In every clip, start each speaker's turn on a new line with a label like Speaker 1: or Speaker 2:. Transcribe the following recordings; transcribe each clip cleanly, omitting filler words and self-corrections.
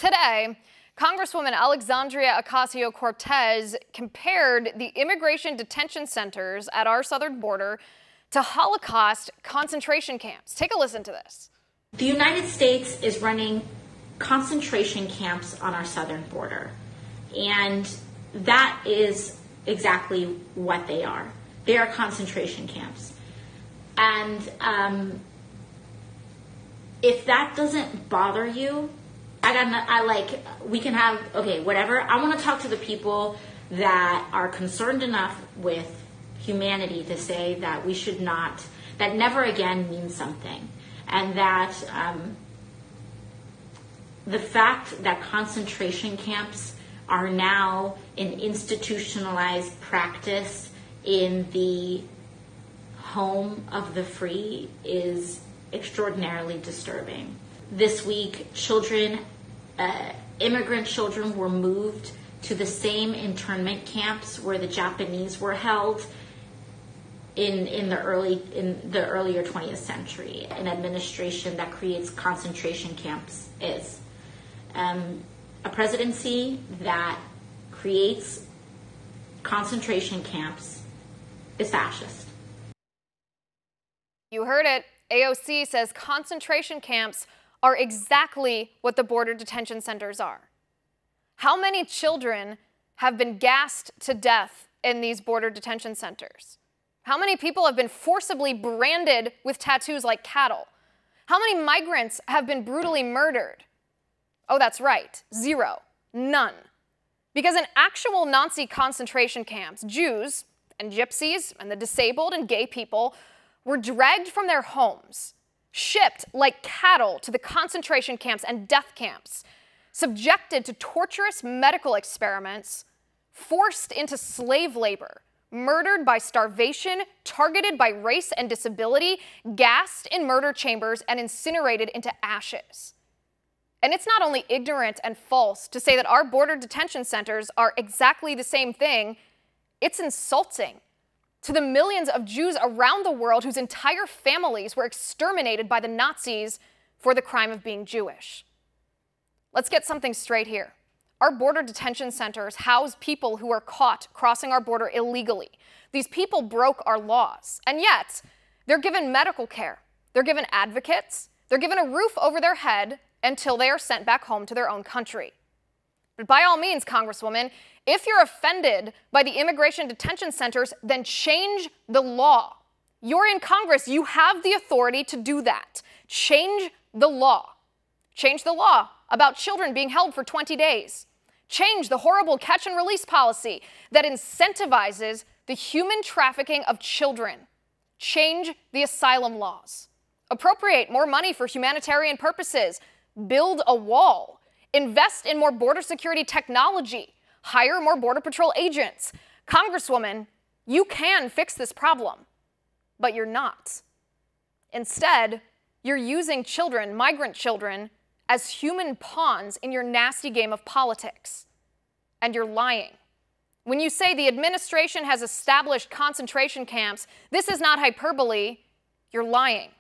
Speaker 1: Today, Congresswoman Alexandria Ocasio-Cortez compared the immigration detention centers at our southern border to Holocaust concentration camps. Take a listen to this.
Speaker 2: The United States is running concentration camps on our southern border, and that is exactly what they are. They are concentration camps. And if that doesn't bother you, we can have, okay, whatever. I want to talk to the people that are concerned enough with humanity to say that we should not, that never again means something. And that the fact that concentration camps are now an institutionalized practice in the home of the free is extraordinarily disturbing. This week, immigrant children were moved to the same internment camps where the Japanese were held in the earlier 20th century. An administration that creates concentration camps is a presidency that creates concentration camps is fascist.
Speaker 1: You heard it. AOC says concentration camps are exactly what the border detention centers are. How many children have been gassed to death in these border detention centers? How many people have been forcibly branded with tattoos like cattle? How many migrants have been brutally murdered? Oh, that's right, 0, none. Because in actual Nazi concentration camps, Jews and gypsies and the disabled and gay people were dragged from their homes, shipped like cattle to the concentration camps and death camps, subjected to torturous medical experiments, forced into slave labor, murdered by starvation, targeted by race and disability, gassed in murder chambers, and incinerated into ashes. And it's not only ignorant and false to say that our border detention centers are exactly the same thing, it's insulting to the millions of Jews around the world whose entire families were exterminated by the Nazis for the crime of being Jewish. Let's get something straight here. Our border detention centers house people who are caught crossing our border illegally. These people broke our laws, and yet they're given medical care, they're given advocates, they're given a roof over their head until they are sent back home to their own country. But by all means, Congresswoman, if you're offended by the immigration detention centers, then change the law. You're in Congress. You have the authority to do that. Change the law. Change the law about children being held for 20 days. Change the horrible catch and release policy that incentivizes the human trafficking of children. Change the asylum laws. Appropriate more money for humanitarian purposes. Build a wall. Invest in more border security technology. Hire more Border Patrol agents. Congresswoman, you can fix this problem, but you're not. Instead, you're using children, migrant children, as human pawns in your nasty game of politics. And you're lying. When you say the administration has established concentration camps, this is not hyperbole, you're lying.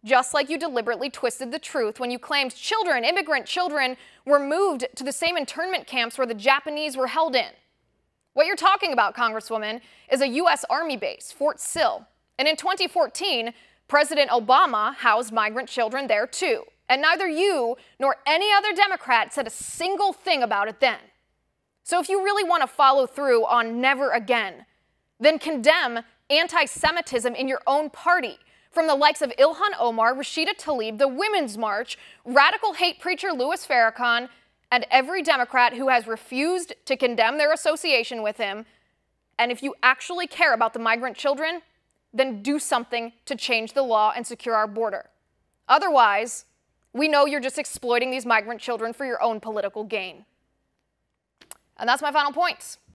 Speaker 1: Just like you deliberately twisted the truth when you claimed children, immigrant children, were moved to the same internment camps where the Japanese were held in. What you're talking about, Congresswoman, is a U.S. Army base, Fort Sill. And in 2014, President Obama housed migrant children there too. And neither you nor any other Democrat said a single thing about it then. So if you really want to follow through on never again, then condemn anti-Semitism in your own party, from the likes of Ilhan Omar, Rashida Tlaib, the Women's March, radical hate preacher Louis Farrakhan, and every Democrat who has refused to condemn their association with him. And if you actually care about the migrant children, then do something to change the law and secure our border. Otherwise, we know you're just exploiting these migrant children for your own political gain. And that's my final point.